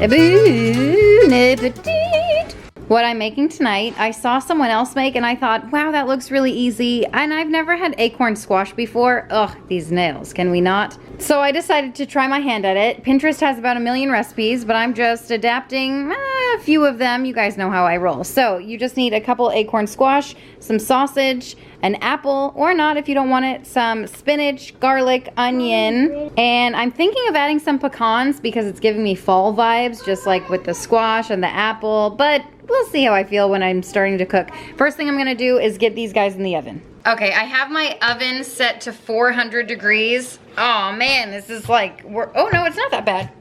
Bon appetit. What I'm making tonight, I saw someone else make and I thought, wow, that looks really easy. And I've never had acorn squash before. Ugh, these nails, can we not? So I decided to try my hand at it. Pinterest has about 1 million recipes, but I'm just adapting a few of them. You guys know how I roll. So you just need a couple acorn squash, some sausage, an apple, or not if you don't want it, some spinach, garlic, onion, and I'm thinking of adding some pecans because it's giving me fall vibes, just like with the squash and the apple, but we'll see how I feel when I'm starting to cook. First thing I'm gonna do is get these guys in the oven. Okay, I have my oven set to 400 degrees. Oh man, this is like, oh no, it's not that bad.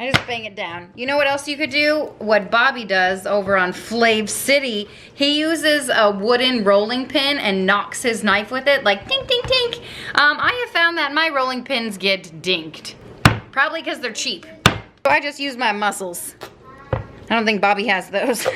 I just bang it down. You know what else you could do? What Bobby does over on Flav City. He uses a wooden rolling pin and knocks his knife with it, like dink, dink, dink. I have found that my rolling pins get dinked. Probably because they're cheap. So I just use my muscles. I don't think Bobby has those.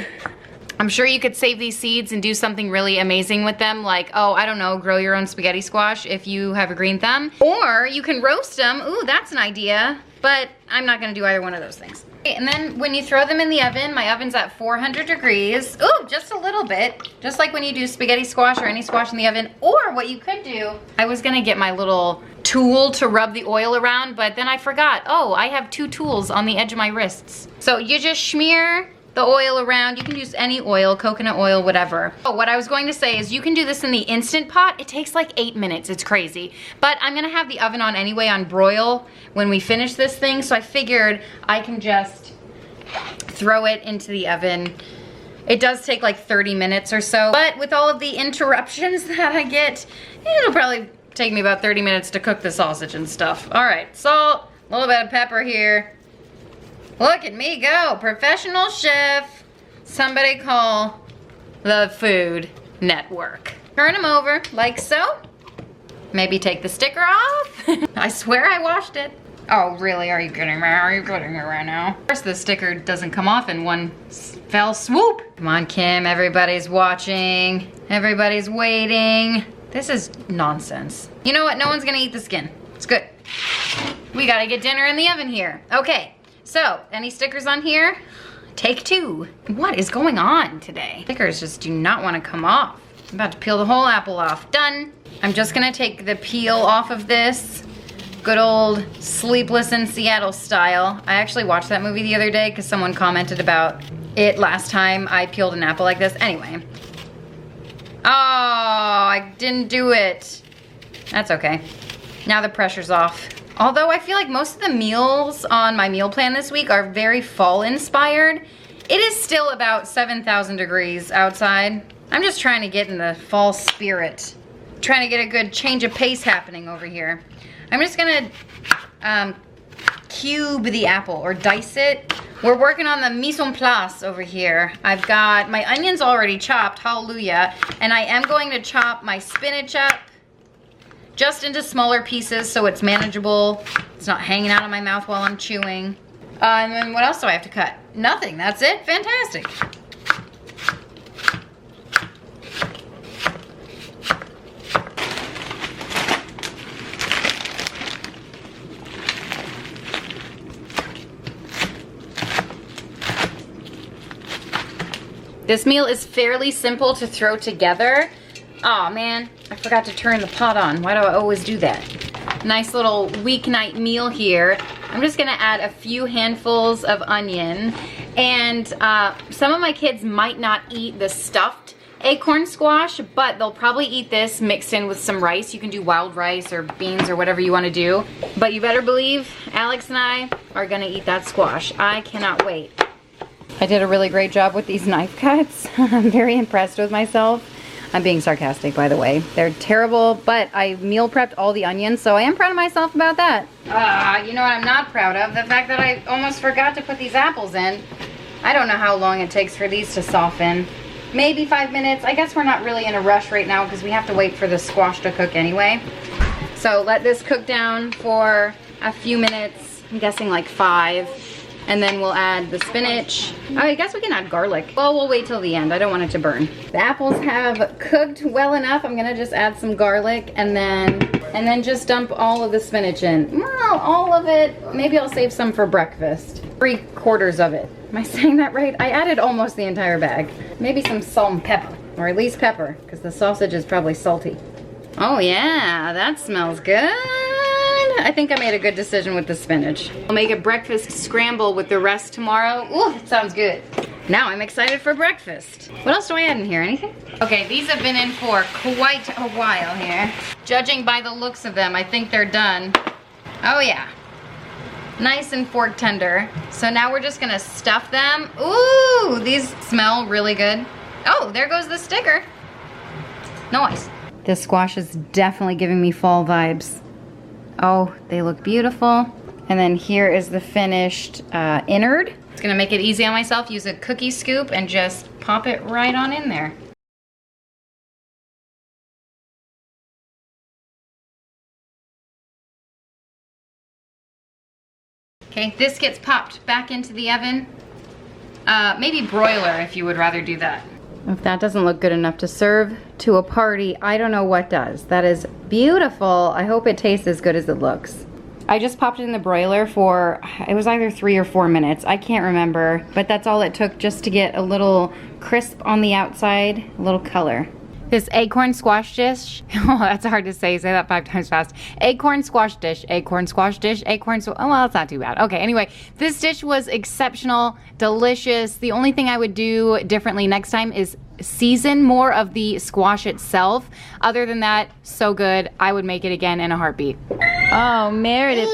I'm sure you could save these seeds and do something really amazing with them, like, oh, I don't know, grow your own spaghetti squash if you have a green thumb. Or you can roast them. Ooh, that's an idea. But I'm not gonna do either one of those things. Okay, and then when you throw them in the oven, my oven's at 400 degrees. Ooh, just a little bit. Just like when you do spaghetti squash or any squash in the oven. Or what you could do, I was gonna get my little tool to rub the oil around, but then I forgot. Oh, I have 2 tools on the edge of my wrists. So you just smear the oil around. You can use any oil, coconut oil, whatever. Oh, what I was going to say is you can do this in the Instant Pot. It takes like 8 minutes, it's crazy. But I'm gonna have the oven on anyway on broil when we finish this thing, so I figured I can just throw it into the oven. It does take like 30 minutes or so, but with all of the interruptions that I get, it'll probably take me about 30 minutes to cook the sausage and stuff. All right, salt, a little bit of pepper here. Look at me go, professional chef. Somebody call the Food Network. Turn them over like so. Maybe take the sticker off. I swear I washed it. Oh really, are you kidding me? Are you kidding me right now? Of course the sticker doesn't come off in one fell swoop. Come on Kim, everybody's watching. Everybody's waiting. This is nonsense. You know what, no one's gonna eat the skin. It's good. We gotta get dinner in the oven here. Okay. So, any stickers on here? Take 2. What is going on today? Stickers just do not want to come off. I'm about to peel the whole apple off. Done. I'm just gonna take the peel off of this. Good old Sleepless in Seattle style. I actually watched that movie the other day because someone commented about it last time I peeled an apple like this. Anyway. Oh, I didn't do it. That's okay. Now the pressure's off. Although I feel like most of the meals on my meal plan this week are very fall inspired, it is still about 7,000 degrees outside. I'm just trying to get in the fall spirit. Trying to get a good change of pace happening over here. I'm just gonna cube the apple or dice it. We're working on the mise en place over here. I've got my onions already chopped, hallelujah. And I am going to chop my spinach up just into smaller pieces so it's manageable. It's not hanging out of my mouth while I'm chewing. And then what else do I have to cut? Nothing, that's it, fantastic. This meal is fairly simple to throw together. Oh man, I forgot to turn the pot on. Why do I always do that? Nice little weeknight meal here. I'm just gonna add a few handfuls of onion. And some of my kids might not eat the stuffed acorn squash, but they'll probably eat this mixed in with some rice. You can do wild rice or beans or whatever you wanna do. But you better believe Alex and I are gonna eat that squash. I cannot wait. I did a really great job with these knife cuts. I'm very impressed with myself. I'm being sarcastic, by the way. They're terrible, but I meal prepped all the onions, so I am proud of myself about that. You know what I'm not proud of? The fact that I almost forgot to put these apples in. I don't know how long it takes for these to soften. Maybe 5 minutes. I guess we're not really in a rush right now because we have to wait for the squash to cook anyway. So let this cook down for a few minutes. I'm guessing like 5. And then we'll add the spinach. Oh, I guess we can add garlic. Well, we'll wait till the end. I don't want it to burn. The apples have cooked well enough. I'm gonna just add some garlic and then just dump all of the spinach in. Well, all of it. Maybe I'll save some for breakfast. 3/4 of it. Am I saying that right? I added almost the entire bag. Maybe some salt and pepper, or at least pepper, because the sausage is probably salty. Oh yeah, that smells good. I think I made a good decision with the spinach. I'll make a breakfast scramble with the rest tomorrow. Ooh, it sounds good. Now I'm excited for breakfast. What else do I add in here? Anything? Okay, these have been in for quite a while here. Judging by the looks of them, I think they're done. Oh yeah. Nice and fork tender. So now we're just gonna stuff them. Ooh, these smell really good. Oh, there goes the sticker. Nice. This squash is definitely giving me fall vibes. Oh, they look beautiful. And then here is the finished innard. It's gonna make it easy on myself. Use a cookie scoop and just pop it right on in there. Okay, this gets popped back into the oven. Maybe broiler if you would rather do that. If that doesn't look good enough to serve to a party, I don't know what does. That is beautiful. I hope it tastes as good as it looks. I just popped it in the broiler for, it was either 3 or 4 minutes. I can't remember, but that's all it took just to get a little crisp on the outside, a little color. This acorn squash dish, oh, that's hard to say that 5 times fast. Acorn squash dish, acorn squash dish, oh, well, it's not too bad. Okay, anyway, this dish was exceptional, delicious. The only thing I would do differently next time is season more of the squash itself. Other than that, so good. I would make it again in a heartbeat. Oh, Meredith,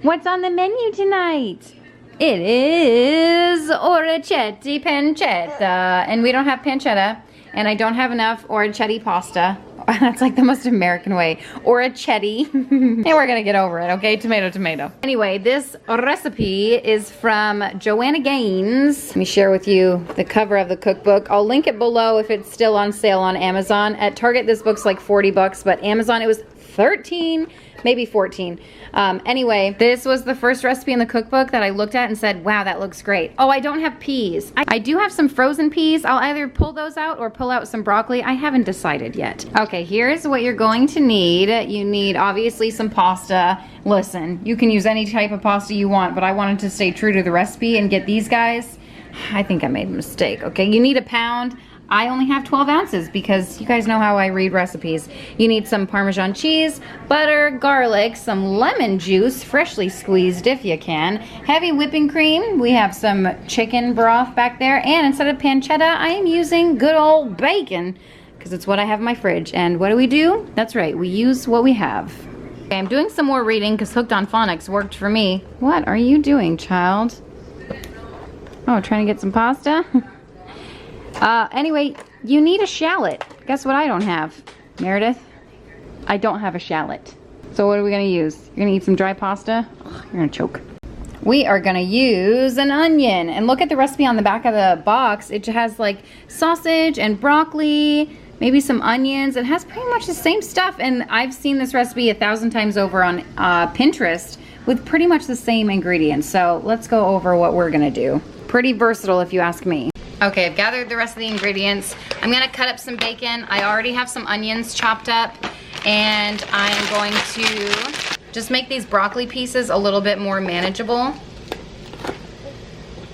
what's on the menu tonight? It is Orchetti pancetta, and we don't have pancetta. And I don't have enough Orchetti pasta. That's like the most American way. Orchetti. And we're gonna get over it, okay? Tomato, tomato. Anyway, this recipe is from Joanna Gaine's. Let me share with you the cover of the cookbook. I'll link it below if it's still on sale on Amazon. At Target, this book's like 40 bucks, but Amazon, it was 13, maybe 14. Anyway, this was the first recipe in the cookbook that I looked at and said, wow, that looks great. Oh, I don't have peas. I do have some frozen peas. I'll either pull those out or pull out some broccoli. I haven't decided yet. Okay, here's what you're going to need. You need obviously some pasta. Listen, you can use any type of pasta you want, but I wanted to stay true to the recipe and get these guys. I think I made a mistake, okay? You need a pound. I only have 12 ounces because you guys know how I read recipes. You need some Parmesan cheese, butter, garlic, some lemon juice, freshly squeezed if you can, heavy whipping cream. We have some chicken broth back there, and instead of pancetta, I am using good old bacon because it's what I have in my fridge. And what do? That's right, we use what we have. Okay, I'm doing some more reading because Hooked on Phonics worked for me. What are you doing, child? Oh, trying to get some pasta? Anyway, you need a shallot. Guess what I don't have, Meredith? I don't have a shallot. So what are we gonna use? You're gonna eat some dry pasta? Ugh, you're gonna choke. We are gonna use an onion. And look at the recipe on the back of the box. It has like sausage and broccoli, maybe some onions. It has pretty much the same stuff. And I've seen this recipe 1,000 times over on Pinterest with pretty much the same ingredients. So let's go over what we're gonna do. Pretty versatile if you ask me. Okay, I've gathered the rest of the ingredients. I'm gonna cut up some bacon. I already have some onions chopped up, and I'm going to just make these broccoli pieces a little bit more manageable.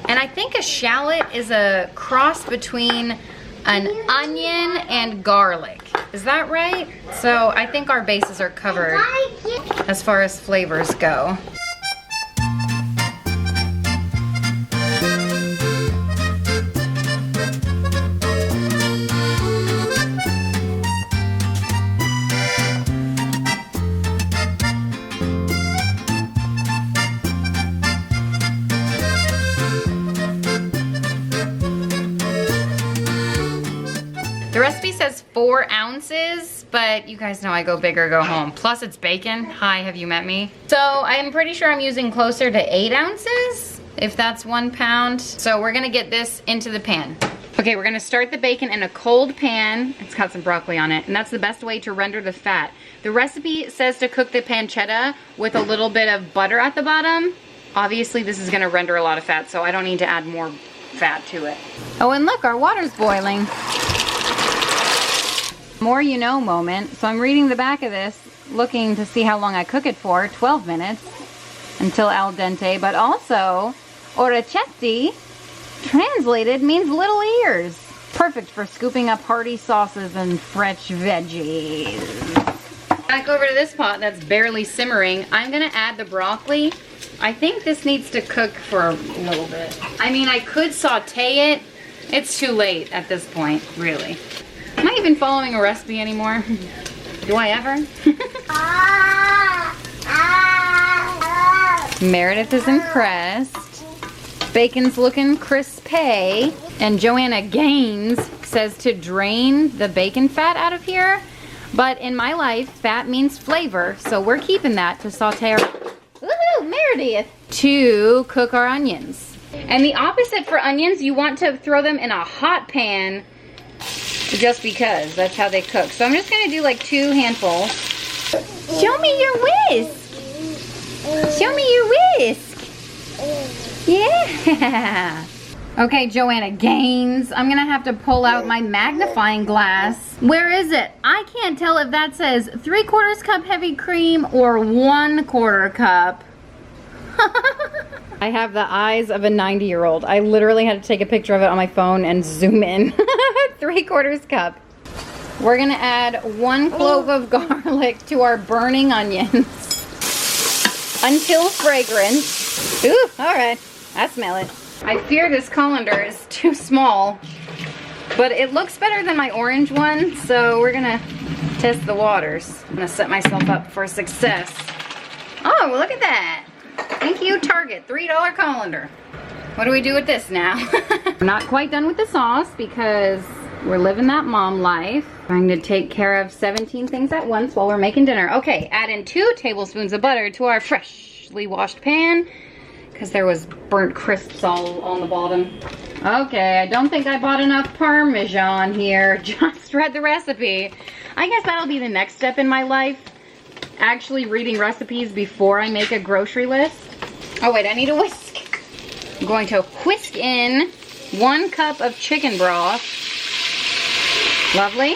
And I think a shallot is a cross between an onion and garlic. Is that right? So I think our bases are covered as far as flavors go. The recipe says 4 ounces, but you guys know I go big or go home. Plus it's bacon. Hi, have you met me? So I'm pretty sure I'm using closer to 8 ounces, if that's 1 pound. So we're gonna get this into the pan. Okay, we're gonna start the bacon in a cold pan. It's got some broccoli on it, and that's the best way to render the fat. The recipe says to cook the pancetta with a little bit of butter at the bottom. Obviously this is gonna render a lot of fat, so I don't need to add more fat to it. Oh, and look, our water's boiling. More you know moment. So I'm reading the back of this, looking to see how long I cook it for, 12 minutes until al dente, but also Orchetti, translated, means little ears. Perfect for scooping up hearty sauces and fresh veggies. Back over to this pot that's barely simmering. I'm gonna add the broccoli. I think this needs to cook for a little bit. I mean, I could saute it. It's too late at this point, really. Am I even following a recipe anymore? Do I ever? Meredith is impressed. Bacon's looking crispy. And Joanna Gaines says to drain the bacon fat out of here. But in my life, fat means flavor, so we're keeping that to saute our... Woohoo, Meredith! To cook our onions. And the opposite for onions, you want to throw them in a hot pan just because that's how they cook. So I'm just gonna do like 2 handfuls. Show me your whisk! Show me your whisk! Yeah! Okay, Joanna Gaines, I'm gonna have to pull out my magnifying glass. Where is it? I can't tell if that says 3/4 cup heavy cream or 1/4 cup. I have the eyes of a 90-year-old. I literally had to take a picture of it on my phone and zoom in. 3/4 cup. We're gonna add 1 clove of garlic to our burning onions until fragrant. Ooh, all right, I smell it. I fear this colander is too small, but it looks better than my orange one, so we're gonna test the waters. I'm gonna set myself up for success. Oh, well, look at that. Thank you, Target, $3 colander. What do we do with this now? We're not quite done with the sauce because we're living that mom life. Trying to take care of 17 things at once while we're making dinner. Okay, add in 2 tablespoons of butter to our freshly washed pan, because there was burnt crisps all on the bottom. Okay, I don't think I bought enough Parmesan here. Just read the recipe. I guess that'll be the next step in my life. Actually reading recipes before I make a grocery list. Oh wait, I need a whisk. I'm going to whisk in 1 cup of chicken broth. Lovely.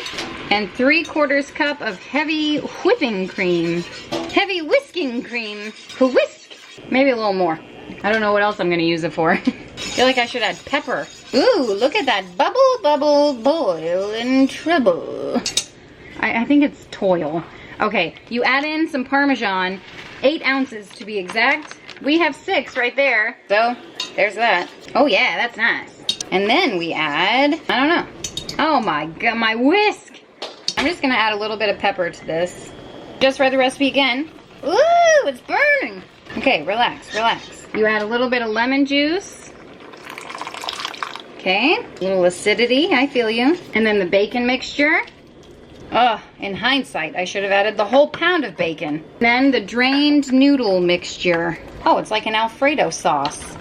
And 3/4 cup of heavy whipping cream. Heavy whisking cream. Whisk. Maybe a little more. I don't know what else I'm gonna use it for. I feel like I should add pepper. Ooh, look at that bubble, bubble, boil and trouble. I think it's toil. Okay, you add in some Parmesan, 8 ounces to be exact. We have 6 right there. So, there's that. Oh yeah, that's nice. And then we add, I don't know. Oh my god, my whisk. I'm just gonna add a little bit of pepper to this. Just read the recipe again. Ooh, it's burning. Okay, relax, relax. You add a little bit of lemon juice. Okay, a little acidity, I feel you. And then the bacon mixture. Oh, in hindsight, I should have added the whole pound of bacon. Then the drained noodle mixture. Oh, it's like an Alfredo sauce.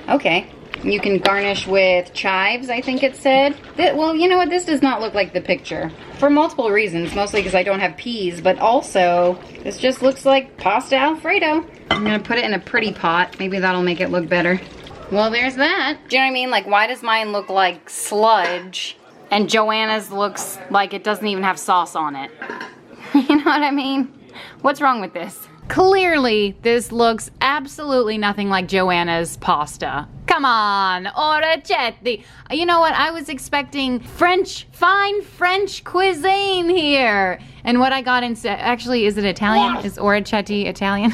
Okay. You can garnish with chives, I think it said. Well, you know what? This does not look like the picture. For multiple reasons, mostly because I don't have peas, but also, this just looks like pasta Alfredo. I'm gonna put it in a pretty pot. Maybe that'll make it look better. Well, there's that. Do you know what I mean? Like, why does mine look like sludge and Joanna's looks like it doesn't even have sauce on it? You know what I mean? What's wrong with this? Clearly, this looks absolutely nothing like Joanna's pasta. Come on, Orchetti. You know what? I was expecting fine French cuisine here. And what I got instead, actually, is it Italian? Is Orchetti Italian?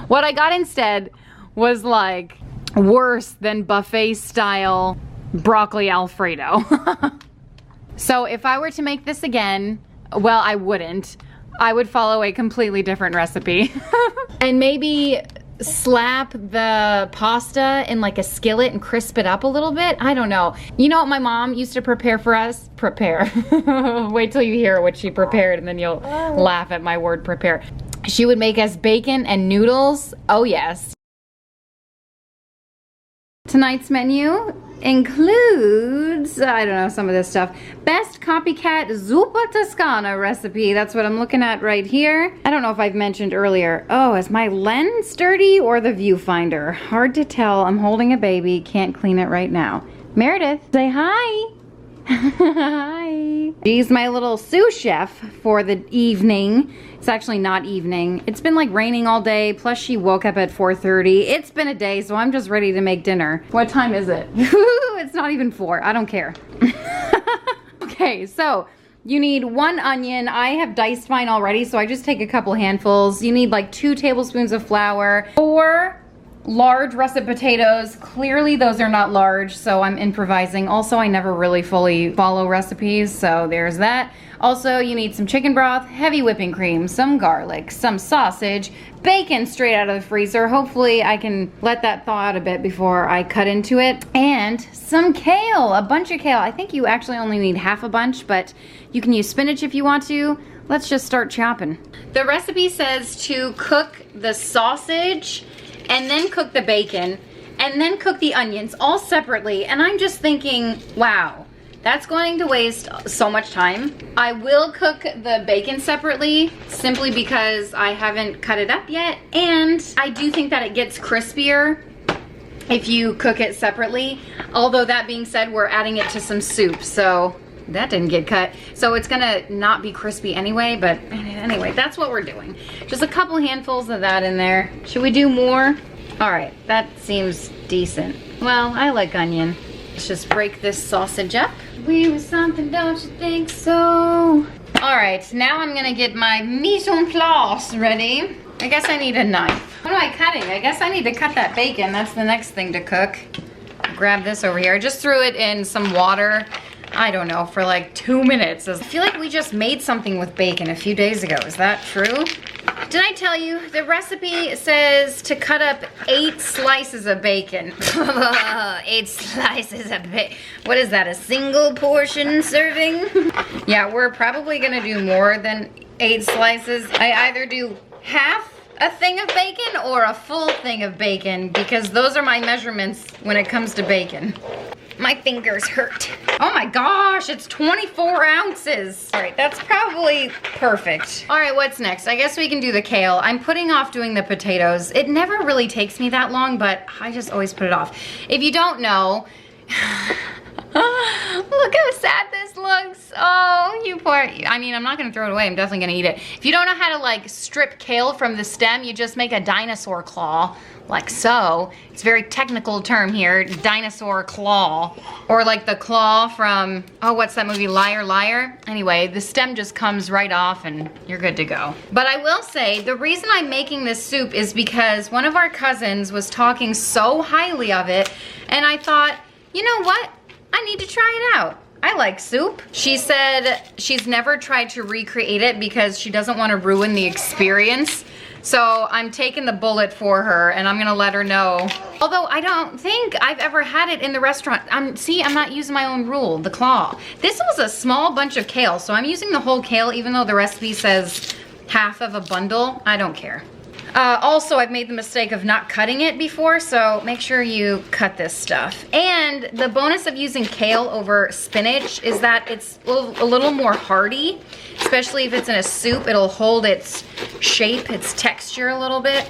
What I got instead was like worse than buffet style broccoli Alfredo. So if I were to make this again, well, I wouldn't. I would follow a completely different recipe. And maybe slap the pasta in like a skillet and crisp it up a little bit. I don't know. You know what my mom used to prepare for us? Prepare. Wait till you hear what she prepared and then you'll laugh at my word prepare. She would make us bacon and noodles. Oh yes. Tonight's menu includes, I don't know, some of this stuff. Best copycat Zuppa Toscana recipe. That's what I'm looking at right here. I don't know if I've mentioned earlier. Oh, is my lens dirty or the viewfinder? Hard to tell. I'm holding a baby. Can't clean it right now. Meredith, say hi. Hi. She's my little sous chef for the evening. It's actually not evening. It's been like raining all day, plus she woke up at 4:30. It's been a day, so I'm just ready to make dinner. What time is it? It's not even 4. I don't care. Okay, so you need 1 onion. I have diced mine already, so I just take a couple handfuls. You need like 2 tablespoons of flour, 4 large russet potatoes. Clearly those are not large, so I'm improvising. Also, I never really fully follow recipes, so there's that. Also, you need some chicken broth, heavy whipping cream, some garlic, some sausage, bacon straight out of the freezer. Hopefully I can let that thaw out a bit before I cut into it. And some kale, a bunch of kale. I think you actually only need half a bunch, but you can use spinach if you want to. Let's just start chopping. The recipe says to cook the sausage and then cook the bacon and then cook the onions all separately. And I'm just thinking, wow, that's going to waste so much time. I will cook the bacon separately simply because I haven't cut it up yet. And I do think that it gets crispier if you cook it separately. Although that being said, we're adding it to some soup, so that didn't get cut. So it's gonna not be crispy anyway, but anyway, that's what we're doing. Just a couple handfuls of that in there. Should we do more? All right, that seems decent. Well, I like onion. Let's just break this sausage up. We were something, don't you think so? All right, now I'm gonna get my mise en place ready. I guess I need a knife. What am I cutting? I guess I need to cut that bacon. That's the next thing to cook. Grab this over here. I just threw it in some water. I don't know, for like 2 minutes. I feel like we just made something with bacon a few days ago. Is that true? Did I tell you, the recipe says to cut up 8 slices of bacon. 8 slices of bacon. What is that, a single portion serving? Yeah, we're probably gonna do more than 8 slices. I either do half a thing of bacon or a full thing of bacon, because those are my measurements when it comes to bacon. My fingers hurt. Oh my gosh, it's 24 ounces. All right, that's probably perfect. All right, what's next? I guess we can do the kale. I'm putting off doing the potatoes. It never really takes me that long, but I just always put it off. If you don't know, look how sad this looks. Oh, you poor, I mean, I'm not gonna throw it away. I'm definitely gonna eat it. If you don't know how to like strip kale from the stem, you just make a dinosaur claw, like so. It's a very technical term here, dinosaur claw. Or like the claw from, oh, what's that movie, Liar Liar? Anyway, the stem just comes right off and you're good to go. But I will say, the reason I'm making this soup is because one of our cousins was talking so highly of it, and I thought, you know what? I need to try it out. I like soup. She said she's never tried to recreate it because she doesn't want to ruin the experience. So I'm taking the bullet for her and I'm gonna let her know. Although I don't think I've ever had it in the restaurant. See, I'm not using my own rule, the claw. This was a small bunch of kale, so I'm using the whole kale even though the recipe says half of a bundle. I don't care. Also, I've made the mistake of not cutting it before, so make sure you cut this stuff. And the bonus of using kale over spinach is that it's a little more hearty, especially if it's in a soup. It'll hold its shape, its texture a little bit.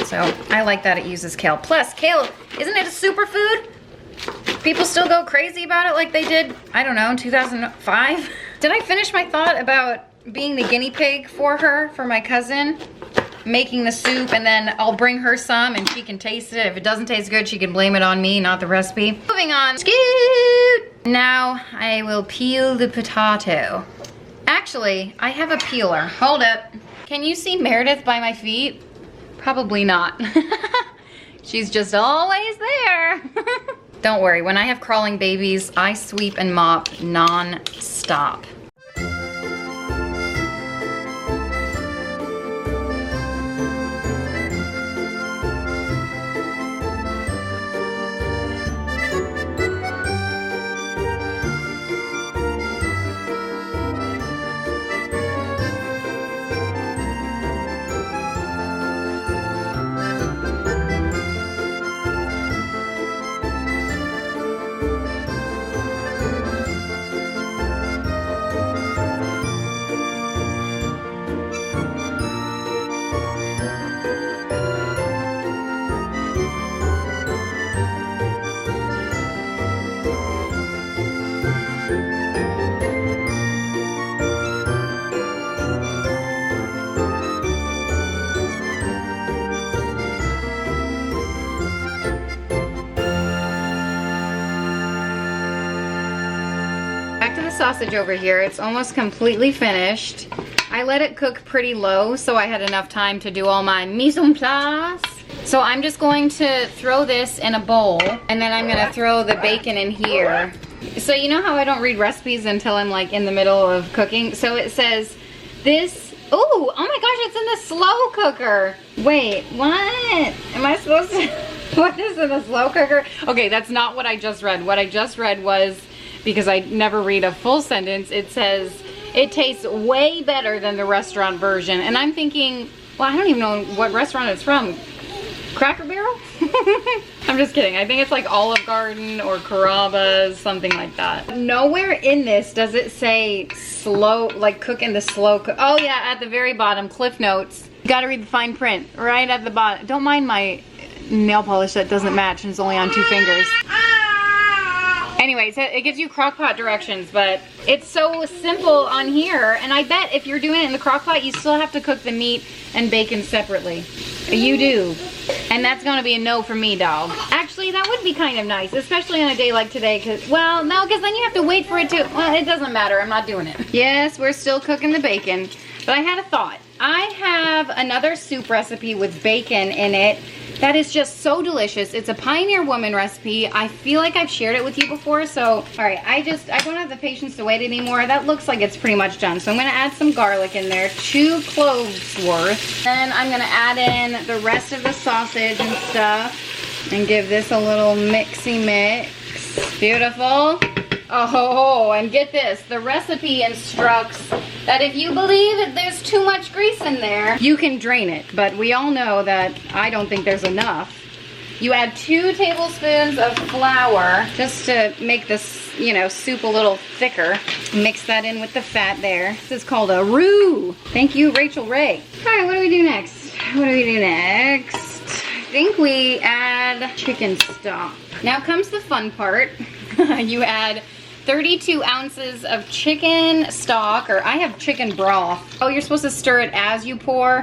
So I like that it uses kale. Plus, kale, isn't it a superfood? People still go crazy about it like they did, I don't know, in 2005. Did I finish my thought about being the guinea pig for her, for my cousin? Making the soup, and then I'll bring her some and she can taste it. If it doesn't taste good, she can blame it on me, not the recipe. Moving on. Scoot! Now I will peel the potato. Actually, I have a peeler. Hold up. Can you see Meredith by my feet? Probably not. She's just always there. Don't worry, when I have crawling babies, I sweep and mop non-stop. back to the sausage over here. It's almost completely finished. I let it cook pretty low so I had enough time to do all my mise en place. So I'm just going to throw this in a bowl, and then I'm gonna throw the bacon in here. So you know how I don't read recipes until I'm like in the middle of cooking? So it says this, oh my gosh, it's in the slow cooker. Wait, what? Am I supposed to put this in the slow cooker? Okay, that's not what I just read. What I just read was, because I never read a full sentence, it says, it tastes way better than the restaurant version. And I'm thinking, well, I don't even know what restaurant it's from. Cracker Barrel? I'm just kidding. I think it's like Olive Garden or Carrabba's, something like that. Nowhere in this does it say slow, like cook in the slow cook. Oh yeah, at the very bottom, Cliff Notes. You gotta read the fine print right at the bottom. Don't mind my nail polish that doesn't match and it's only on 2 fingers. Anyways, it gives you crock pot directions, but it's so simple on here. And I bet if you're doing it in the crock pot, you still have to cook the meat and bacon separately. You do. And that's gonna be a no for me, dog. Actually, that would be kind of nice, especially on a day like today, well, no, because then you have to wait for it to, well, it doesn't matter, I'm not doing it. Yes, we're still cooking the bacon, but I had a thought. I have another soup recipe with bacon in it that is just so delicious. It's a Pioneer Woman recipe. I feel like I've shared it with you before, so, all right, I don't have the patience to wait anymore. That looks like it's pretty much done. So I'm gonna add some garlic in there, 2 cloves worth. Then I'm gonna add in the rest of the sausage and stuff and give this a little mixy mix. Beautiful. Oh, and get this, the recipe instructs that if you believe that there's too much grease in there, you can drain it. But we all know that I don't think there's enough. You add 2 tablespoons of flour just to make this, you know, soup a little thicker. Mix that in with the fat there. This is called a roux. Thank you, Rachel Ray. All right, what do we do next? What do we do next? I think we add chicken stock. Now comes the fun part. You add 32 ounces of chicken stock, or I have chicken broth. Oh, you're supposed to stir it as you pour?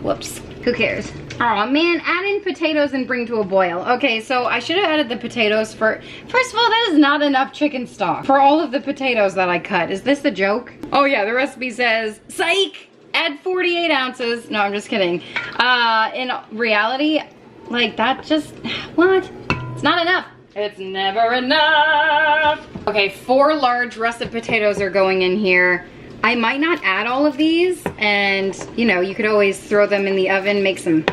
Whoops, who cares? Oh man, add in potatoes and bring to a boil. Okay, so I should have added the potatoes first of all, that is not enough chicken stock for all of the potatoes that I cut. Is this a joke? Oh yeah, the recipe says, psych, add 48 ounces. No, I'm just kidding. In reality, like that just, what? It's not enough. It's never enough. Okay, 4 large russet potatoes are going in here. I might not add all of these, and you know, you could always throw them in the oven, make some,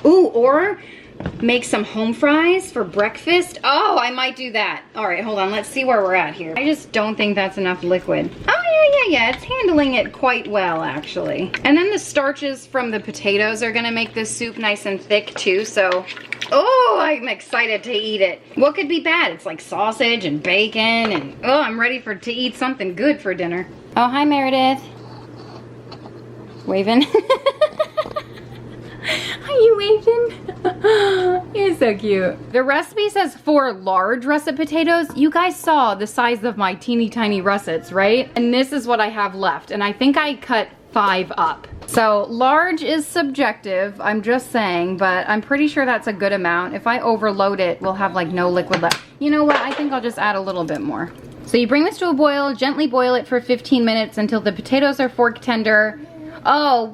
ooh, or make some home fries for breakfast. Oh, I might do that. All right, hold on, let's see where we're at here. I just don't think that's enough liquid. Oh yeah, it's handling it quite well, actually. And then the starches from the potatoes are gonna make this soup nice and thick too, so, oh, I'm excited to eat it. What could be bad? It's like sausage and bacon, and oh, I'm ready to eat something good for dinner. Oh, hi Meredith. Waving. Are you waving? You're so cute. The recipe says 4 large russet potatoes. You guys saw the size of my teeny tiny russets, right? And this is what I have left. And I think I cut 5 up. So large is subjective, I'm just saying, but I'm pretty sure that's a good amount. If I overload it, we'll have like no liquid left. You know what, I think I'll just add a little bit more. So you bring this to a boil, gently boil it for 15 minutes until the potatoes are fork tender. Oh,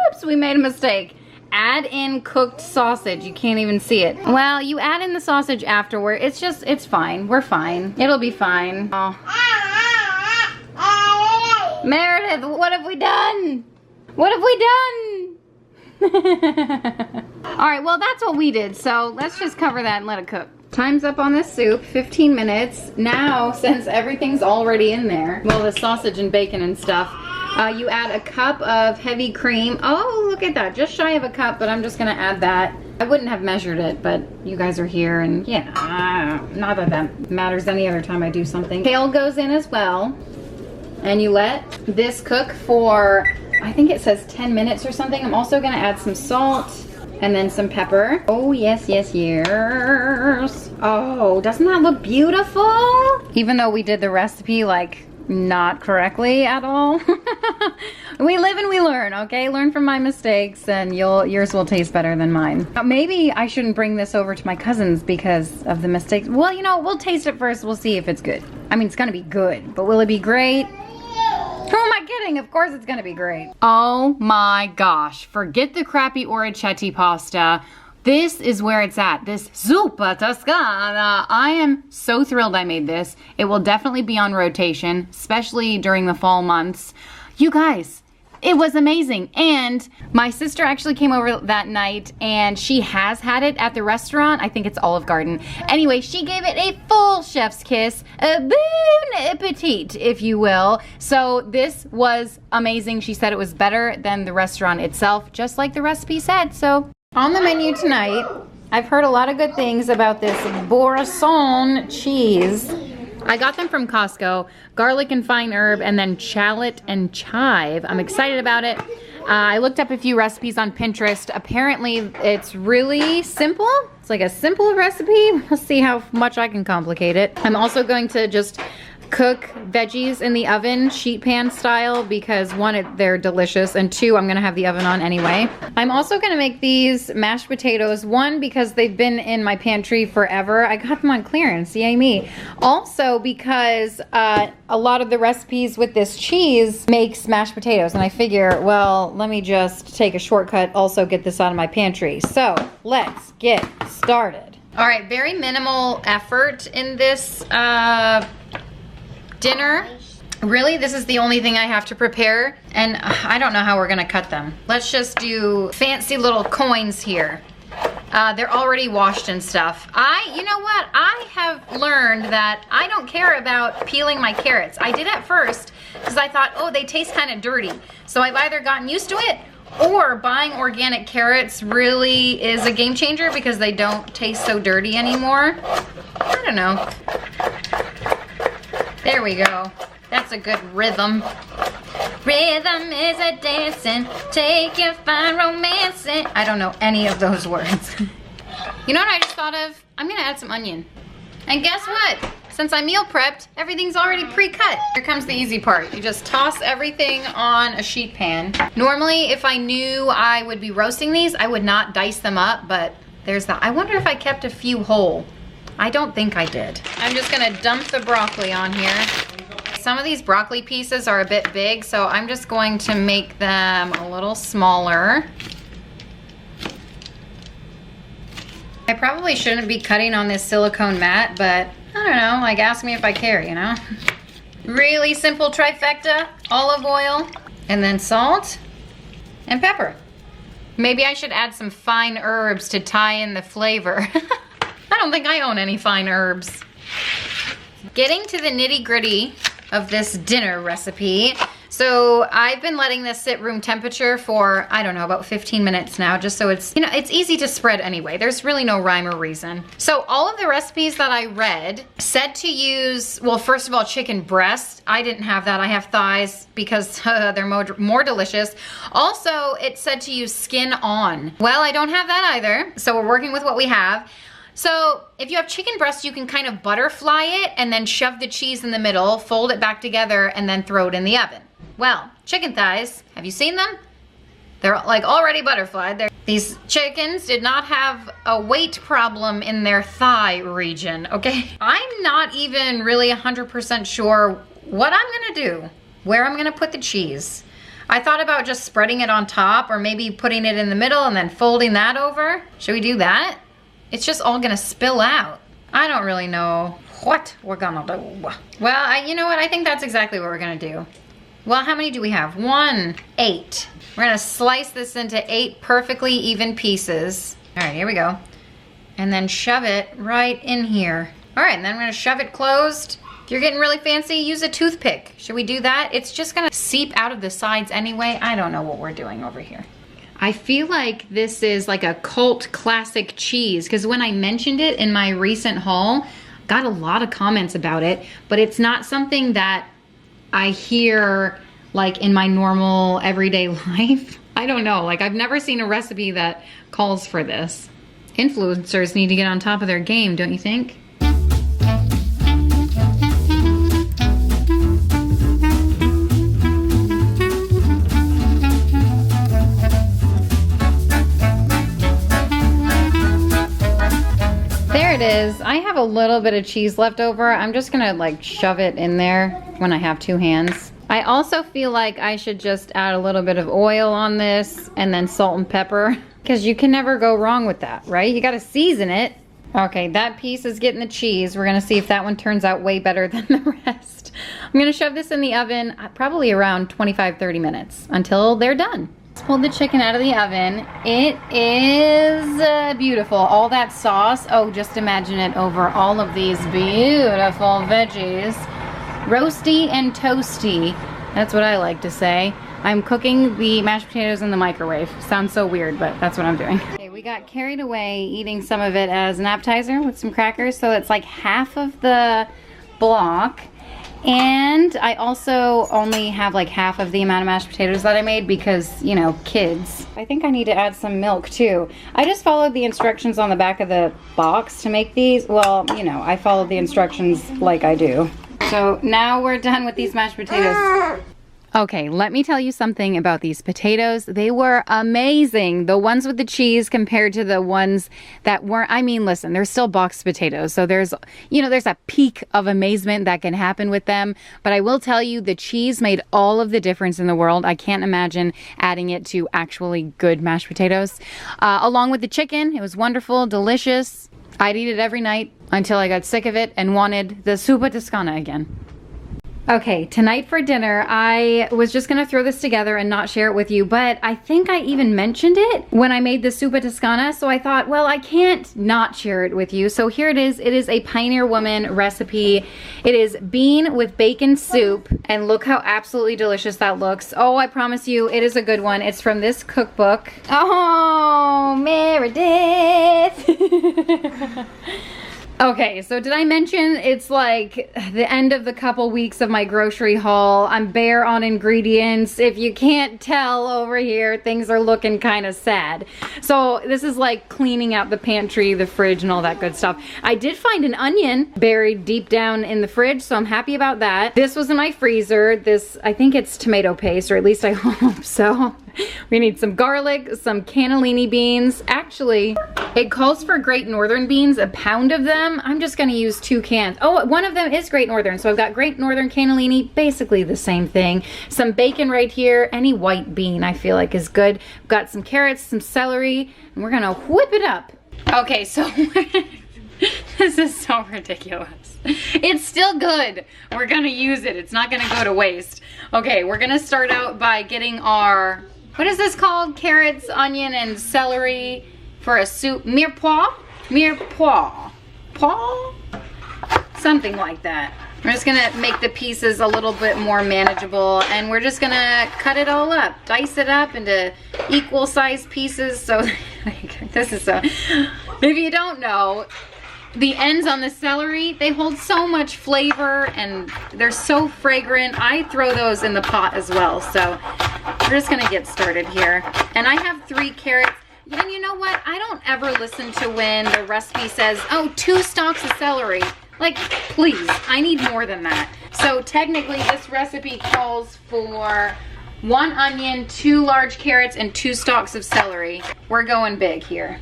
whoops, we made a mistake. Add in cooked sausage. You can't even see it. Well, you add in the sausage afterward. It's fine. We're fine. It'll be fine. Oh. Meredith, what have we done? What have we done? All right, well, that's what we did. So let's just cover that and let it cook. Time's up on this soup, 15 minutes. Now, since everything's already in there, well, the sausage and bacon and stuff, you add a cup of heavy cream. Oh, look at that, just shy of a cup, but I'm just gonna add that. I wouldn't have measured it, but you guys are here, and yeah, not that that matters any other time I do something. Kale goes in as well, and you let this cook for, I think it says 10 minutes or something. I'm also gonna add some salt and then some pepper. Oh, yes, yes, yes. Oh, doesn't that look beautiful? Even though we did the recipe like not correctly at all. We live and we learn, okay? Learn from my mistakes and yours will taste better than mine. Maybe I shouldn't bring this over to my cousins because of the mistakes. Well, you know, we'll taste it first. We'll see if it's good. I mean, it's gonna be good, but will it be great? Who am I kidding? Of course it's gonna be great. Oh my gosh, forget the crappy Orchetti pasta. This is where it's at, this Zuppa Toscana. I am so thrilled I made this. It will definitely be on rotation, especially during the fall months. You guys, it was amazing. And my sister actually came over that night and she has had it at the restaurant. I think it's Olive Garden. Anyway, she gave it a full chef's kiss, a bon appetit, if you will. So this was amazing. She said it was better than the restaurant itself, just like the recipe said. So on the menu tonight, I've heard a lot of good things about this Boursin cheese. I got them from Costco, garlic and fine herb, and then shallot and chive. I'm excited about it. I looked up a few recipes on Pinterest. Apparently, it's really simple. It's like a simple recipe. We'll see how much I can complicate it. I'm also going to just cook veggies in the oven, sheet pan style, because one, they're delicious, and two, I'm gonna have the oven on anyway. I'm also gonna make these mashed potatoes, one, because they've been in my pantry forever. I got them on clearance, yay me. Also because a lot of the recipes with this cheese makes mashed potatoes, and I figure, well, let me just take a shortcut, also get this out of my pantry. So let's get started. All right, very minimal effort in this dinner. Really, this is the only thing I have to prepare, and I don't know how we're gonna cut them. Let's just do fancy little coins here. They're already washed and stuff. You know what? I have learned that I don't care about peeling my carrots. I did at first because I thought, oh, they taste kind of dirty. So I've either gotten used to it, or buying organic carrots really is a game changer because they don't taste so dirty anymore. I don't know. There we go. That's a good rhythm. Rhythm is a dancing, take your fine romancing. I don't know any of those words. You know what I just thought of? I'm gonna add some onion. And guess what? Since I meal prepped, everything's already pre-cut. Here comes the easy part. You just toss everything on a sheet pan. Normally, if I knew I would be roasting these, I would not dice them up, but there's that. I wonder if I kept a few whole. I don't think I did. I'm just gonna dump the broccoli on here. Some of these broccoli pieces are a bit big, so I'm just going to make them a little smaller. I probably shouldn't be cutting on this silicone mat, but I don't know, like ask me if I care, you know? Really simple trifecta, olive oil, and then salt and pepper. Maybe I should add some fine herbs to tie in the flavor. I don't think I own any fine herbs. Getting to the nitty-gritty of this dinner recipe. So I've been letting this sit room temperature for, I don't know, about 15 minutes now, just so it's, you know, it's easy to spread anyway. There's really no rhyme or reason. So all of the recipes that I read said to use, well, first of all, chicken breast. I didn't have that. I have thighs because they're more delicious. Also, it said to use skin on. Well, I don't have that either. So we're working with what we have. So if you have chicken breast, you can kind of butterfly it and then shove the cheese in the middle, fold it back together, and then throw it in the oven. Well, chicken thighs, have you seen them? They're like already butterflied. These chickens did not have a weight problem in their thigh region, okay? I'm not even really 100% sure what I'm gonna do, where I'm gonna put the cheese. I thought about just spreading it on top or maybe putting it in the middle and then folding that over. Should we do that? It's just all gonna spill out. I don't really know what we're gonna do. Well, you know what? I think that's exactly what we're gonna do. Well, how many do we have? 1, 8. We're gonna slice this into 8 perfectly even pieces. All right, here we go. And then shove it right in here. All right, and then I'm gonna shove it closed. If you're getting really fancy, use a toothpick. Should we do that? It's just gonna seep out of the sides anyway. I don't know what we're doing over here. I feel like this is like a cult classic cheese because when I mentioned it in my recent haul, got a lot of comments about it, but it's not something that I hear like in my normal everyday life. I don't know, like I've never seen a recipe that calls for this. Influencers need to get on top of their game, don't you think? There it is. I have a little bit of cheese left over. I'm just gonna like shove it in there when I have two hands. I also feel like I should just add a little bit of oil on this and then salt and pepper, because you can never go wrong with that, right? You gotta season it. Okay, that piece is getting the cheese. We're gonna see if that one turns out way better than the rest. I'm gonna shove this in the oven probably around 25-30 minutes until they're done. Let's pull the chicken out of the oven. It is beautiful. All that sauce, oh, just imagine it over all of these beautiful veggies. Roasty and toasty. That's what I like to say. I'm cooking the mashed potatoes in the microwave. Sounds so weird, but that's what I'm doing. Okay, we got carried away eating some of it as an appetizer with some crackers, so it's like half of the block. And I also only have like half of the amount of mashed potatoes that I made because, you know, kids. I think I need to add some milk too. I just followed the instructions on the back of the box to make these. Well, you know, I followed the instructions like I do. So now we're done with these mashed potatoes. Okay, let me tell you something about these potatoes. They were amazing. The ones with the cheese compared to the ones that weren't. I mean, listen, they're still boxed potatoes. So there's, you know, there's a peak of amazement that can happen with them. But I will tell you, the cheese made all of the difference in the world. I can't imagine adding it to actually good mashed potatoes. Along with the chicken, it was wonderful, delicious. I'd eat it every night until I got sick of it and wanted the Zuppa Toscana again. Okay, tonight for dinner, I was just gonna throw this together and not share it with you, but I think I even mentioned it when I made the Zuppa Toscana, so I thought, well, I can't not share it with you. So here it is. It is a Pioneer Woman recipe. It is bean with bacon soup, and look how absolutely delicious that looks. Oh, I promise you, it is a good one. It's from this cookbook. Oh, Meredith! Okay, so did I mention it's like the end of the couple weeks of my grocery haul? I'm bare on ingredients. If you can't tell over here, things are looking kind of sad. So this is like cleaning out the pantry, the fridge, and all that good stuff. I did find an onion buried deep down in the fridge, so I'm happy about that. This was in my freezer. This, I think it's tomato paste, or at least I hope so. We need some garlic, some cannellini beans. Actually, it calls for Great Northern beans, a pound of them. I'm just gonna use 2 cans. Oh, one of them is Great Northern, so I've got Great Northern cannellini, basically the same thing. Some bacon right here. Any white bean I feel like is good. I've got some carrots, some celery, and we're gonna whip it up. Okay, so this is so ridiculous. It's still good. We're gonna use it. It's not gonna go to waste. Okay, we're gonna start out by getting our, what is this called? Carrots, onion, and celery for a soup. Mirepoix? Mirepoix. Paw? Something like that. We're just gonna make the pieces a little bit more manageable, and we're just gonna cut it all up. Dice it up into equal sized pieces. So this is a, if you don't know, the ends on the celery, they hold so much flavor and they're so fragrant. I throw those in the pot as well. So we're just gonna get started here. And I have 3 carrots. And you know what? I don't ever listen to when the recipe says, oh, 2 stalks of celery. Like, please, I need more than that. So technically this recipe calls for 1 onion, 2 large carrots, and 2 stalks of celery. We're going big here.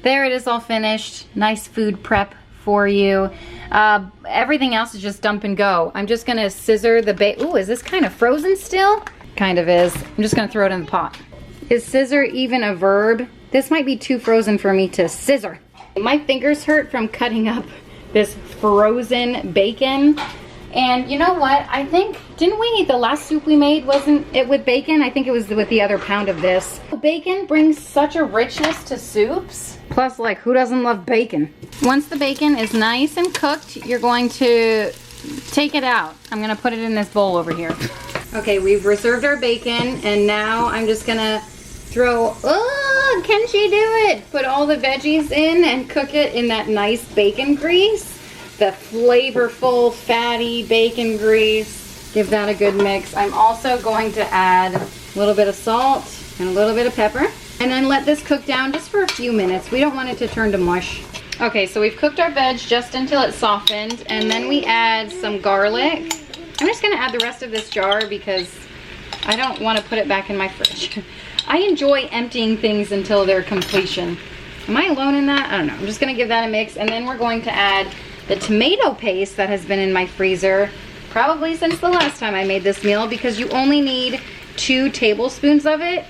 There it is, all finished. Nice food prep for you. Everything else is just dump and go. I'm just gonna scissor the ooh, is this kind of frozen still? Kind of is. I'm just gonna throw it in the pot. Is scissor even a verb? This might be too frozen for me to scissor. My fingers hurt from cutting up this frozen bacon. And you know what? I think, didn't we, the last soup we made, wasn't it with bacon? I think it was with the other pound of this. Bacon brings such a richness to soups. Plus, like, who doesn't love bacon? Once the bacon is nice and cooked, you're going to take it out. I'm gonna put it in this bowl over here. Okay, we've reserved our bacon, and now I'm just gonna throw, oh, can she do it? Put all the veggies in and cook it in that nice bacon grease. The flavorful, fatty bacon grease. Give that a good mix. I'm also going to add a little bit of salt and a little bit of pepper. And then let this cook down just for a few minutes. We don't want it to turn to mush. Okay, so we've cooked our veg just until it's softened. And then we add some garlic. I'm just gonna add the rest of this jar because I don't want to put it back in my fridge. I enjoy emptying things until their completion. Am I alone in that? I don't know. I'm just gonna give that a mix, and then we're going to add the tomato paste that has been in my freezer probably since the last time I made this meal, because you only need 2 tablespoons of it.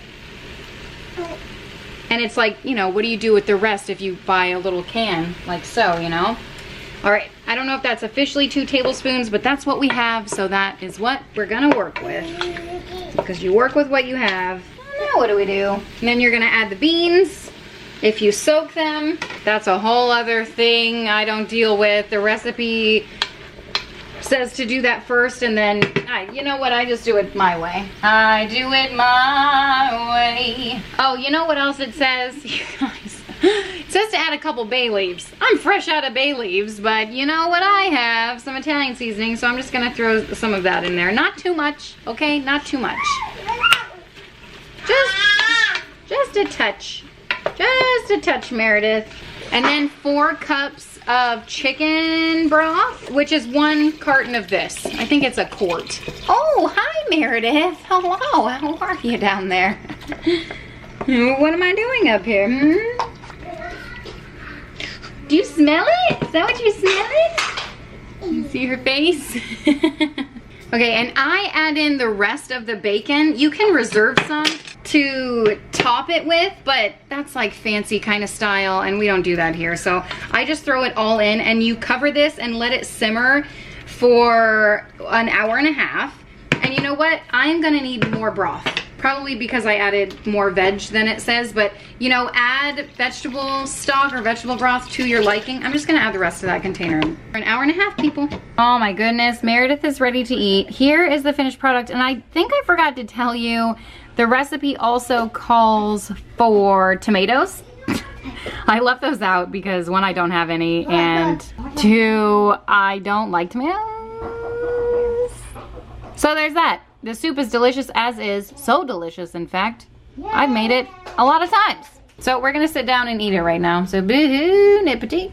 And it's like, you know, what do you do with the rest if you buy a little can, like so, you know? All right, I don't know if that's officially 2 tablespoons, but that's what we have, so that is what we're gonna work with. Because you work with what you have. Now what do we do? And then you're gonna add the beans. If you soak them, that's a whole other thing I don't deal with. The recipe says to do that first, and then, you know what, I just do it my way. I do it my way. Oh, you know what else it says? You guys, it says to add a couple bay leaves. I'm fresh out of bay leaves, but you know what I have? Some Italian seasoning, so I'm just gonna throw some of that in there. Not too much, okay? Not too much. Just a touch. Just a touch, Meredith. And then 4 cups of chicken broth, which is 1 carton of this. I think it's a quart. Oh, hi, Meredith. Hello, how are you down there? What am I doing up here? Do you smell it? Is that what you smell it? You see her face? Okay, and I add in the rest of the bacon. You can reserve some to top it with, but that's like fancy kind of style, and we don't do that here. So I just throw it all in, and you cover this and let it simmer for an hour and a half. And you know what? I'm gonna need more broth. Probably because I added more veg than it says, but you know, add vegetable stock or vegetable broth to your liking. I'm just gonna add the rest of that container for an hour and a half, people. Oh my goodness, Meredith is ready to eat. Here is the finished product, and I think I forgot to tell you, the recipe also calls for tomatoes. I left those out because 1, I don't have any, and 2, I don't like tomatoes. So there's that. The soup is delicious as is. So delicious, in fact. I've made it a lot of times. So we're gonna sit down and eat it right now. So bon appetit.